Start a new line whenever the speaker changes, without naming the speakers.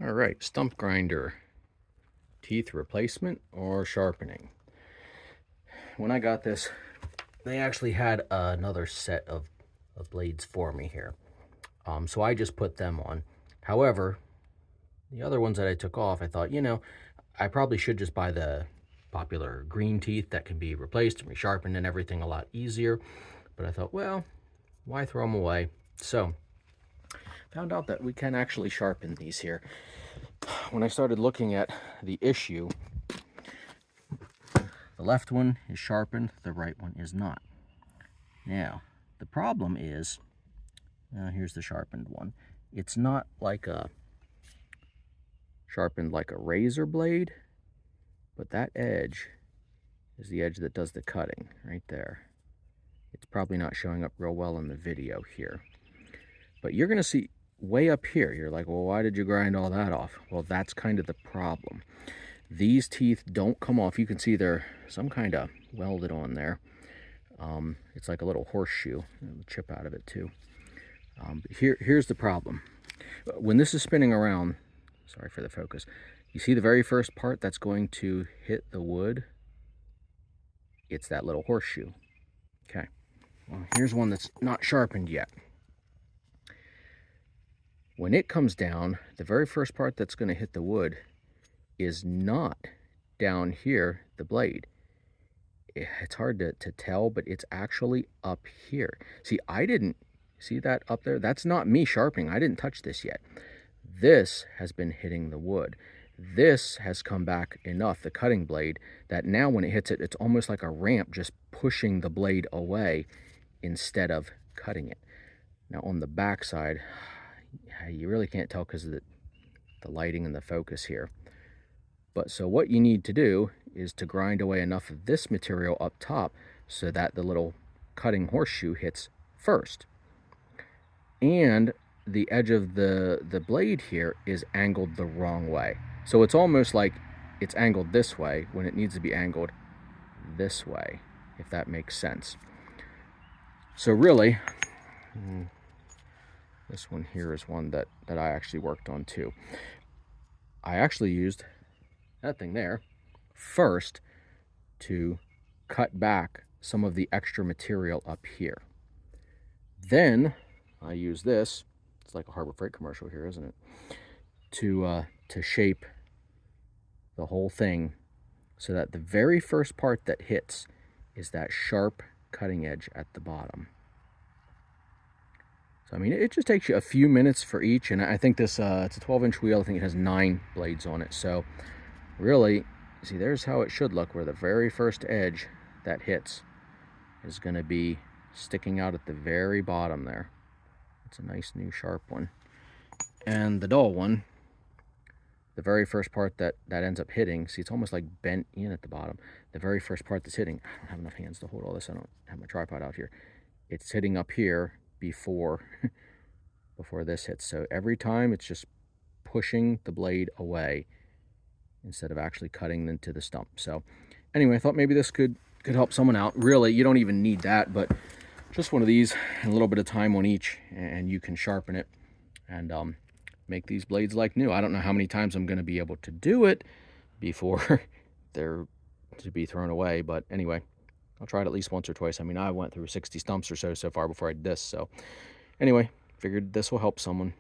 All right, stump grinder, teeth replacement or sharpening. When I got this, they actually had another set of blades for me here. So I just put them on. However, the other ones that I took off, I thought, I probably should just buy the popular green teeth that can be replaced and resharpened and everything a lot easier. But I thought, well, why throw them away? So found out that we can actually sharpen these here. When I started looking at the issue, the left one is sharpened, the right one is not. Now, the problem is, here's the sharpened one. It's not like sharpened like a razor blade, but that edge is the edge that does the cutting right there. It's probably not showing up real well in the video here, but you're going to see way up here. You're like, well, why did you grind all that off? Well, that's kind of the problem. These teeth don't come off. You can see they're some kind of welded on there. It's like a little horseshoe. It'll chip out of it too. But here's the problem. When this is spinning around, sorry for the focus, you see the very first part that's going to hit the wood? It's that little horseshoe. Okay, well, here's one that's not sharpened yet. When it comes down, the very first part that's going to hit the wood is not down here, the blade. It's hard to tell, but it's actually up here. See, I didn't see that up there. That's not me sharpening. I didn't touch this yet. This has been hitting the wood. This has come back enough, the cutting blade, that now when it hits it, it's almost like a ramp just pushing the blade away instead of cutting it. Now on the back side, you really can't tell because of the lighting and the focus here. But so what you need to do is to grind away enough of this material up top so that the little cutting horseshoe hits first. And the edge of the blade here is angled the wrong way. So it's almost like it's angled this way when it needs to be angled this way, if that makes sense. So really, this one here is one that I actually worked on too. I actually used that thing there first to cut back some of the extra material up here. Then I use this, it's like a Harbor Freight commercial here, isn't it, to shape the whole thing so that the very first part that hits is that sharp cutting edge at the bottom. So I mean, it just takes you a few minutes for each, and I think this it's a 12-inch wheel. I think it has 9 blades on it. So really, see, there's how it should look, where the very first edge that hits is going to be sticking out at the very bottom there. It's a nice new sharp one. And the dull one, the very first part that ends up hitting, see, it's almost like bent in at the bottom. The very first part that's hitting, I don't have enough hands to hold all this. I don't have my tripod out here. It's hitting up here before this hits. So every time it's just pushing the blade away instead of actually cutting into the stump. So anyway, I thought maybe this could help someone out. Really, you don't even need that, but just one of these and a little bit of time on each, and you can sharpen it and make these blades like new. I don't know how many times I'm going to be able to do it before they're to be thrown away, but anyway, I'll try it at least once or twice. I mean, I went through 60 stumps or so far before I did this. So anyway, figured this will help someone.